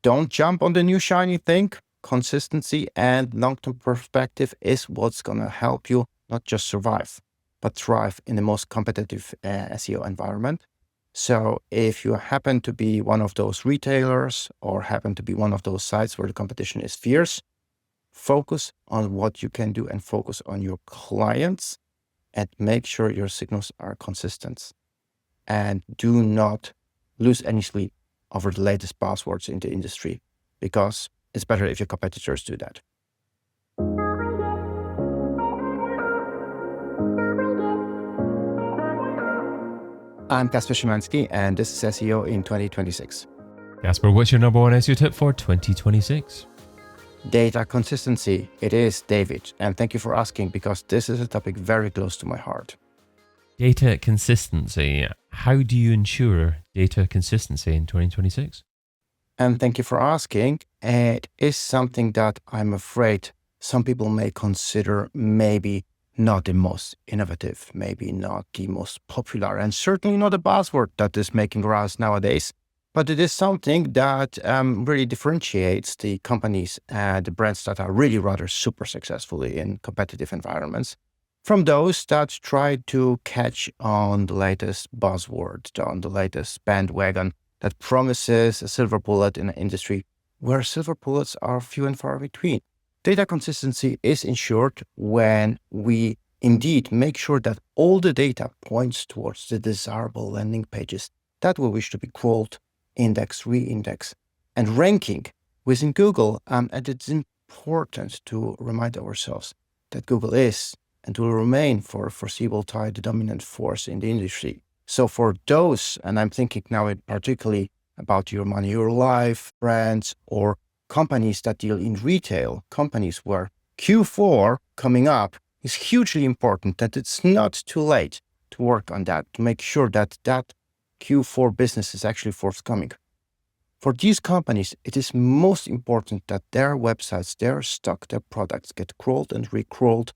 Don't jump on the new shiny thing. Consistency and long-term perspective is what's going to help you not just survive, but thrive in the most competitive SEO environment. So if you happen to be one of those retailers or happen to be one of those sites where the competition is fierce, focus on what you can do and focus on your clients and make sure your signals are consistent. And do not lose any sleep over the latest buzzwords in the industry, because it's better if your competitors do that. I'm Kaspar Szymanski, and this is SEO in 2026. Kaspar, what's your number one SEO tip for 2026? Data consistency. It is, David, and thank you for asking, because this is a topic very close to my heart. Data consistency. How do you ensure data consistency in 2026? And thank you for asking. It is something that I'm afraid some people may consider maybe not the most innovative, maybe not the most popular, and certainly not a buzzword that is making rounds nowadays. But it is something that really differentiates the companies and the brands that are really rather super successfully in competitive environments from those that try to catch on the latest buzzword, on the latest bandwagon that promises a silver bullet in an industry where silver bullets are few and far between. Data consistency is ensured when we indeed make sure that all the data points towards the desirable landing pages that we wish to be crawled, indexed, re-indexed, and ranking within Google. And it's important to remind ourselves that Google is and will remain for a foreseeable time the dominant force in the industry. So for those, and I'm thinking now particularly about your money, your life brands, or companies that deal in retail, companies where Q4 coming up is hugely important, that it's not too late to work on that, to make sure that that Q4 business is actually forthcoming. For these companies, it is most important that their websites, their stock, their products get crawled and recrawled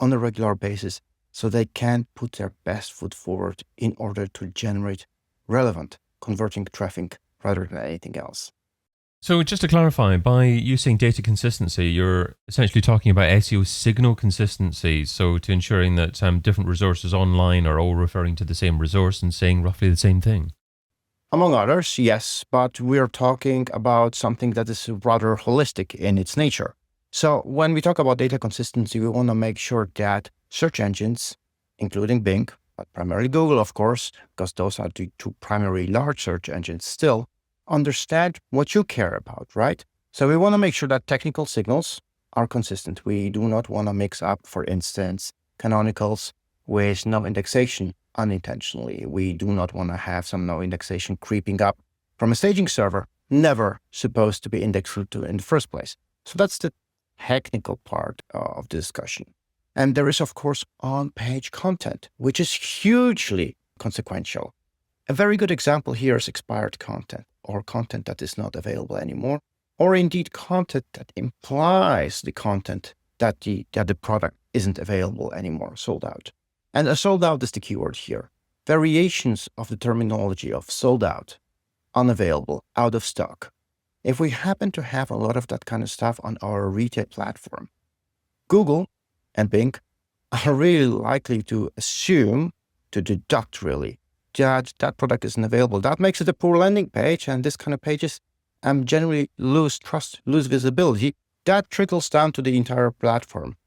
on a regular basis so they can put their best foot forward in order to generate relevant, converting traffic rather than anything else. So just to clarify, by you saying data consistency, you're essentially talking about SEO signal consistency. So to ensuring that different resources online are all referring to the same resource and saying roughly the same thing. Among others, yes, but we're talking about something that is rather holistic in its nature. So when we talk about data consistency, we want to make sure that search engines, including Bing, but primarily Google, of course, because those are the two primary large search engines still, understand what you care about, right? So we want to make sure that technical signals are consistent. We do not want to mix up, for instance, canonicals with no indexation unintentionally. We do not want to have some no indexation creeping up from a staging server, never supposed to be indexed to in the first place. So that's the technical part of the discussion. And there is, of course, on-page content, which is hugely consequential. A very good example here is expired content, or content that is not available anymore, or indeed content that implies the content that the product isn't available anymore, sold out. And a sold out is the keyword here. Variations of the terminology of sold out, unavailable, out of stock. If we happen to have a lot of that kind of stuff on our retail platform, Google and Bing are really likely to assume, to deduct really, that product isn't available. That makes it a poor landing page, and this kind of pages generally lose trust, lose visibility. That trickles down to the entire platform.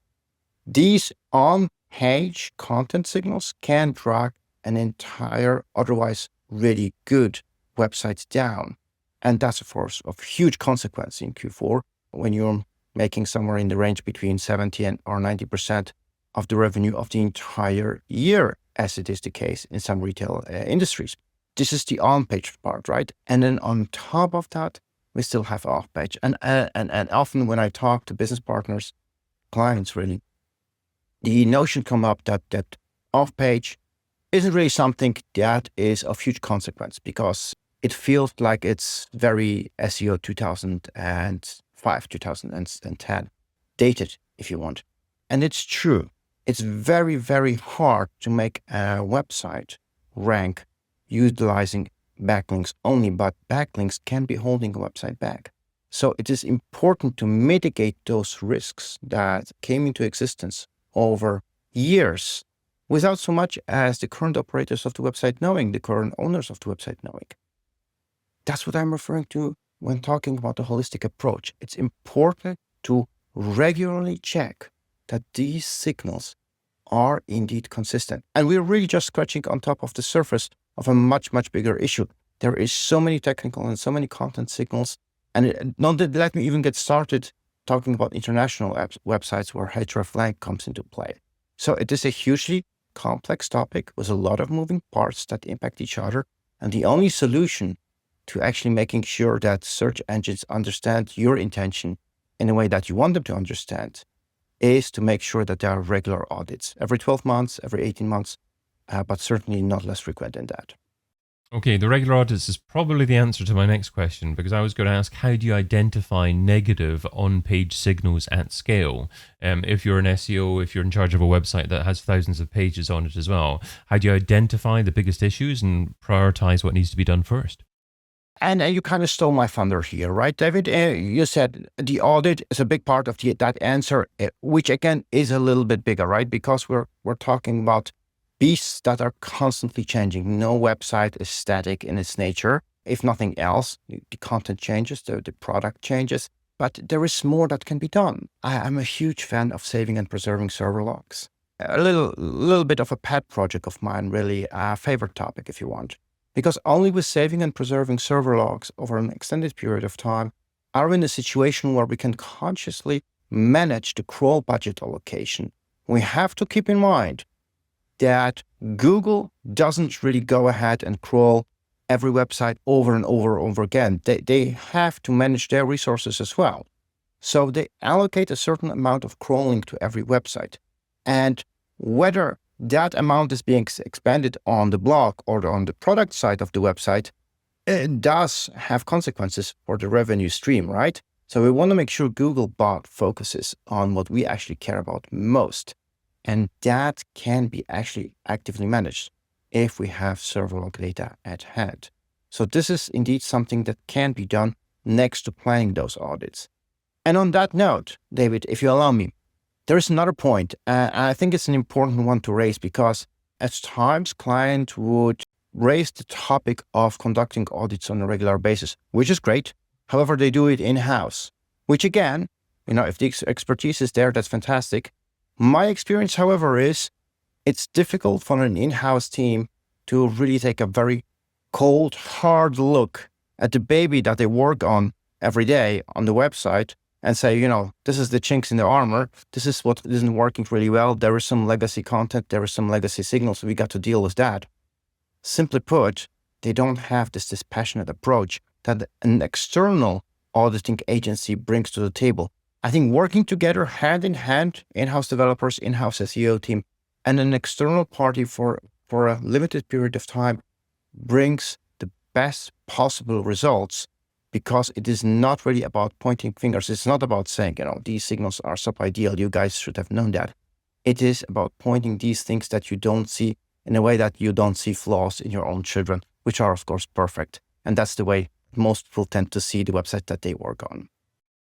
These on-page content signals can drag an entire, otherwise really good website down. And that's a force of huge consequence in Q4 when you're making somewhere in the range between 70 or 90% of the revenue of the entire year, as it is the case in some retail industries. This is the on-page part, right? And then on top of that, we still have off-page. And often when I talk to business partners, clients really, the notion come up that off-page isn't really something that is of huge consequence, because it feels like it's very SEO 2005, 2010, dated, if you want. And it's true. It's very, very hard to make a website rank utilizing backlinks only, but backlinks can be holding a website back. So it is important to mitigate those risks that came into existence over years without so much as the current operators of the website knowing, the current owners of the website knowing. That's what I'm referring to when talking about the holistic approach. It's important to regularly check that these signals are indeed consistent. And we're really just scratching on top of the surface of a much, much bigger issue. There is so many technical and so many content signals. And let me even get started talking about international websites where hreflang comes into play. So it is a hugely complex topic with a lot of moving parts that impact each other. And the only solution to actually making sure that search engines understand your intention in a way that you want them to understand is to make sure that there are regular audits every 12 months, every 18 months, but certainly not less frequent than that. Okay, the regular audits is probably the answer to my next question, because I was going to ask, how do you identify negative on-page signals at scale? If you're an SEO, if you're in charge of a website that has thousands of pages on it as well, how do you identify the biggest issues and prioritize what needs to be done first? And you kind of stole my thunder here, right, David? You said the audit is a big part of that answer, which again is a little bit bigger, right? Because we're talking about beasts that are constantly changing. No website is static in its nature. If nothing else, the content changes, the product changes, but there is more that can be done. I'm a huge fan of saving and preserving server logs. A little bit of a pet project of mine, really a favorite topic if you want. Because only with saving and preserving server logs over an extended period of time are we in a situation where we can consciously manage the crawl budget allocation. We have to keep in mind that Google doesn't really go ahead and crawl every website over and over again. They have to manage their resources as well. So they allocate a certain amount of crawling to every website. And whether that amount is being expanded on the blog or on the product side of the website, it does have consequences for the revenue stream, right? So we want to make sure Googlebot focuses on what we actually care about most. And that can be actually actively managed if we have server log data at hand. So this is indeed something that can be done next to planning those audits. And on that note, David, if you allow me, there is another point, and I think it's an important one to raise, because at times clients would raise the topic of conducting audits on a regular basis, which is great. However, they do it in-house, which again, if the expertise is there, that's fantastic. My experience, however, is it's difficult for an in-house team to really take a very cold, hard look at the baby that they work on every day on the website and say, this is the chinks in the armor. This is what isn't working really well. There is some legacy content. There is some legacy signals. So we got to deal with that. Simply put, they don't have this dispassionate approach that an external auditing agency brings to the table. I think working together hand in hand, in-house developers, in-house SEO team, and an external party for a limited period of time brings the best possible results, because it is not really about pointing fingers. It's not about saying, these signals are sub-ideal. You guys should have known that. It is about pointing these things that you don't see in a way that you don't see flaws in your own children, which are, of course, perfect. And that's the way most people tend to see the website that they work on.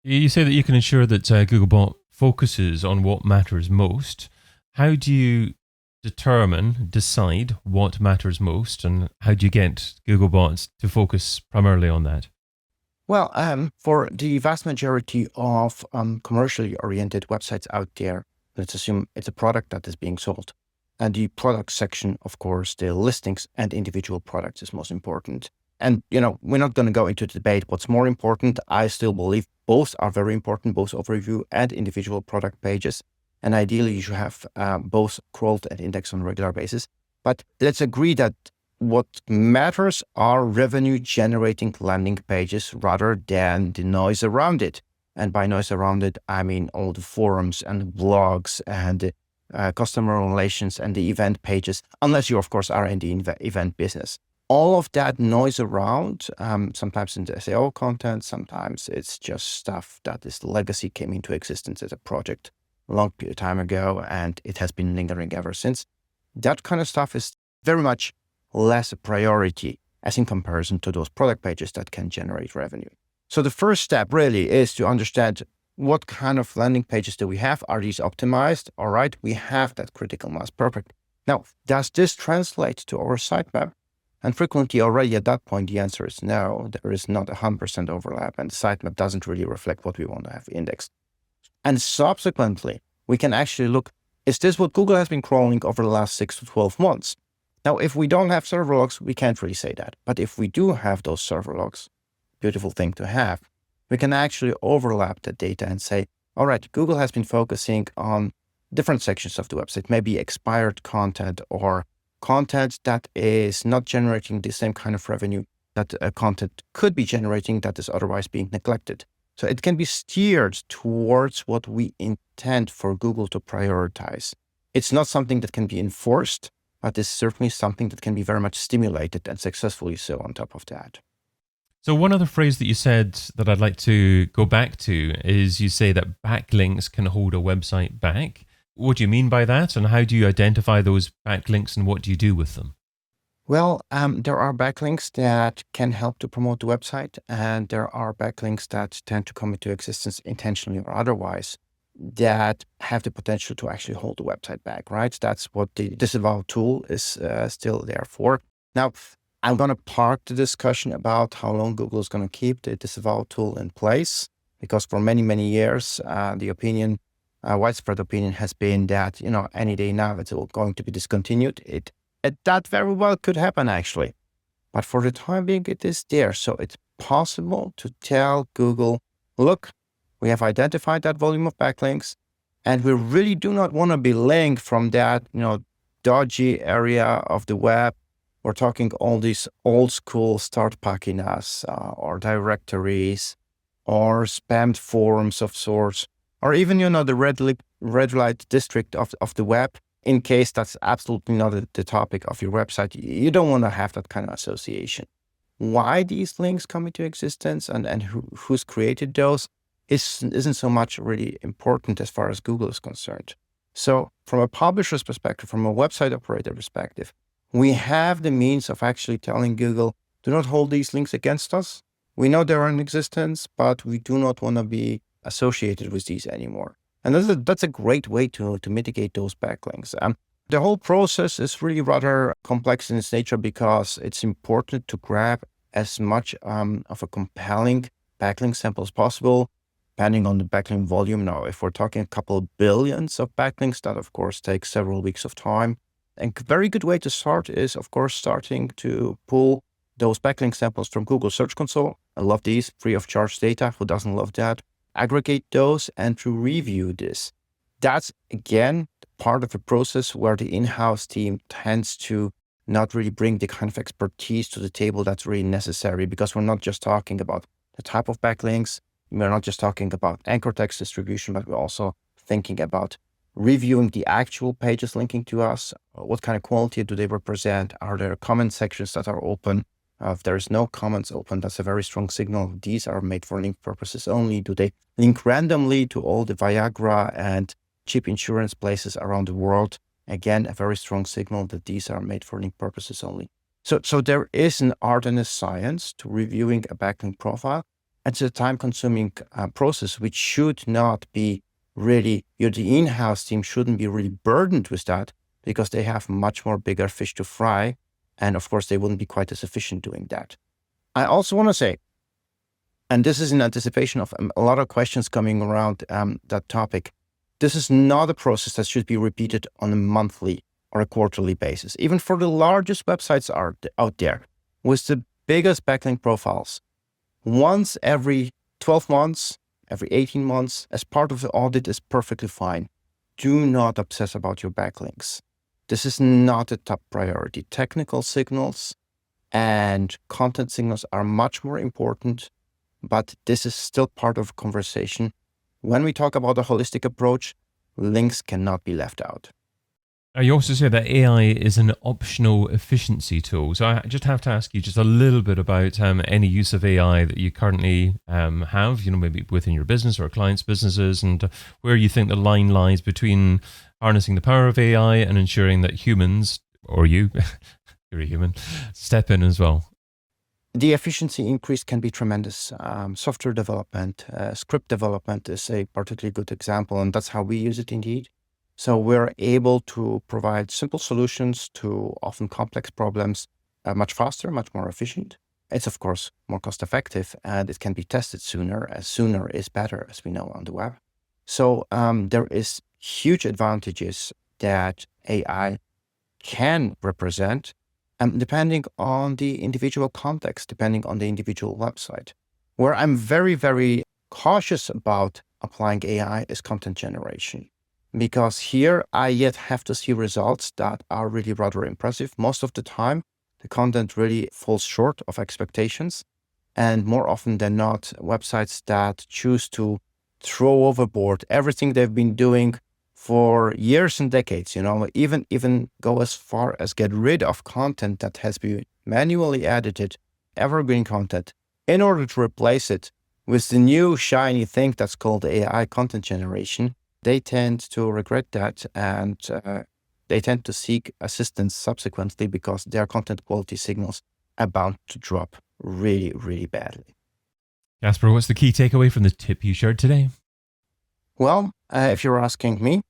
You say that you can ensure that Googlebot focuses on what matters most. How do you decide what matters most, and how do you get Googlebot to focus primarily on that? Well, for the vast majority of commercially oriented websites out there, let's assume it's a product that is being sold. And the product section, of course, the listings and individual products is most important. And, we're not going to go into the debate what's more important. I still believe both are very important, both overview and individual product pages. And ideally, you should have both crawled and indexed on a regular basis. But let's agree that what matters are revenue-generating landing pages rather than the noise around it. And by noise around it, I mean all the forums and the blogs and the customer relations and the event pages, unless you, of course, are in the event business. All of that noise around, sometimes in the SEO content, sometimes it's just stuff that is legacy, came into existence as a project a long period of time ago, and it has been lingering ever since. That kind of stuff is very much less a priority as in comparison to those product pages that can generate revenue. So the first step really is to understand what kind of landing pages do we have? Are these optimized? All right, we have that critical mass. Perfect. Now, does this translate to our sitemap? And frequently already at that point, the answer is no. There is not 100% overlap, and the sitemap doesn't really reflect what we want to have indexed. And subsequently, we can actually look, is this what Google has been crawling over the last 6 to 12 months? Now, if we don't have server logs, we can't really say that. But if we do have those server logs, beautiful thing to have, we can actually overlap the data and say, all right, Google has been focusing on different sections of the website, maybe expired content or content that is not generating the same kind of revenue that content could be generating that is otherwise being neglected. So it can be steered towards what we intend for Google to prioritize. It's not something that can be enforced, but it's certainly something that can be very much stimulated and successfully so on top of that. So one other phrase that you said that I'd like to go back to is you say that backlinks can hold a website back. What do you mean by that? And how do you identify those backlinks and what do you do with them? Well, there are backlinks that can help to promote the website, and there are backlinks that tend to come into existence intentionally or otherwise that have the potential to actually hold the website back, right? That's what the disavow tool is still there for. Now, I'm going to park the discussion about how long Google is going to keep the disavow tool in place, because for many, many years, the opinion, widespread opinion has been that, any day now it's all going to be discontinued. That very well could happen, actually. But for the time being, it is there. So it's possible to tell Google, look, we have identified that volume of backlinks, and we really do not want to be linked from that, dodgy area of the web. We're talking all these old school start paginas or directories or spammed forums of sorts, or even, the red light district of the web. In case that's absolutely not the topic of your website, you don't want to have that kind of association. Why these links come into existence and who's created those isn't so much really important as far as Google is concerned. So from a publisher's perspective, from a website operator perspective, we have the means of actually telling Google, do not hold these links against us. We know they're in existence, but we do not want to be associated with these anymore. And that's a great way to mitigate those backlinks. The whole process is really rather complex in its nature because it's important to grab as much of a compelling backlink sample as possible, depending on the backlink volume. Now, if we're talking a couple billions of backlinks, that of course takes several weeks of time. And a very good way to start is, of course, starting to pull those backlink samples from Google Search Console. I love these free of charge data. Who doesn't love that? Aggregate those and to review this. That's, again, part of the process where the in-house team tends to not really bring the kind of expertise to the table that's really necessary, because we're not just talking about the type of backlinks. We're not just talking about anchor text distribution, but we're also thinking about reviewing the actual pages linking to us. What kind of quality do they represent? Are there comment sections that are open? If there is no comments open, that's a very strong signal. These are made for link purposes only. Do they link randomly to all the Viagra and cheap insurance places around the world? Again, a very strong signal that these are made for link purposes only. So there is an art and a science to reviewing a backlink profile. It's a time-consuming process, which should not be really, the in-house team shouldn't be really burdened with that, because they have much more bigger fish to fry. And of course, they wouldn't be quite as efficient doing that. I also want to say, and this is in anticipation of a lot of questions coming around that topic, this is not a process that should be repeated on a monthly or a quarterly basis. Even for the largest websites out there with the biggest backlink profiles, once every 12 months, every 18 months, as part of the audit is perfectly fine. Do not obsess about your backlinks. This is not a top priority. Technical signals and content signals are much more important, but this is still part of a conversation. When we talk about a holistic approach, links cannot be left out. You also say that AI is an optional efficiency tool. So I just have to ask you just a little bit about any use of AI that you currently have, maybe within your business or clients' businesses, and where you think the line lies between harnessing the power of AI and ensuring that humans, or you, you're a human, step in as well. the efficiency increase can be tremendous. Software development, script development is a particularly good example, and that's how we use it indeed. So we're able to provide simple solutions to often complex problems much faster, much more efficient. It's, of course, more cost effective, and it can be tested sooner, as sooner is better, as we know on the web. So there is huge advantages that AI can represent, depending on the individual context, depending on the individual website. Where I'm very, very cautious about applying AI is content generation, because here I yet have to see results that are really rather impressive. Most of the time, the content really falls short of expectations. And more often than not, websites that choose to throw overboard everything they've been doing for years and decades, even go as far as get rid of content that has been manually edited, evergreen content, in order to replace it with the new shiny thing that's called AI content generation. They tend to regret that, and they tend to seek assistance subsequently because their content quality signals are bound to drop really, really badly. Kaspar, what's the key takeaway from the tip you shared today? Well, if you're asking me,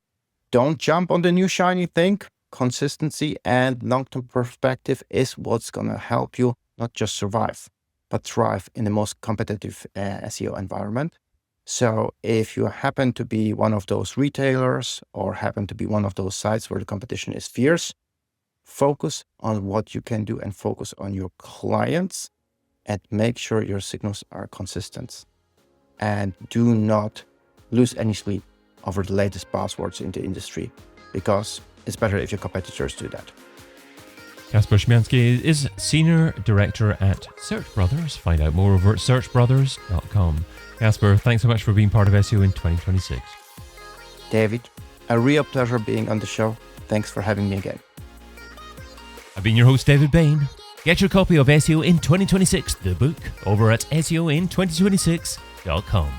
don't jump on the new shiny thing. Consistency and long-term perspective is what's going to help you not just survive, but thrive in the most competitive SEO environment. So if you happen to be one of those retailers or happen to be one of those sites where the competition is fierce, focus on what you can do and focus on your clients and make sure your signals are consistent. And do not lose any sleep over the latest buzzwords in the industry, because it's better if your competitors do that. Kaspar Szymanski is Senior Director at Search Brothers. Find out more over at searchbrothers.com. Kaspar, thanks so much for being part of SEO in 2026. David, a real pleasure being on the show. Thanks for having me again. I've been your host, David Bain. Get your copy of SEO in 2026, the book, over at seoin2026.com.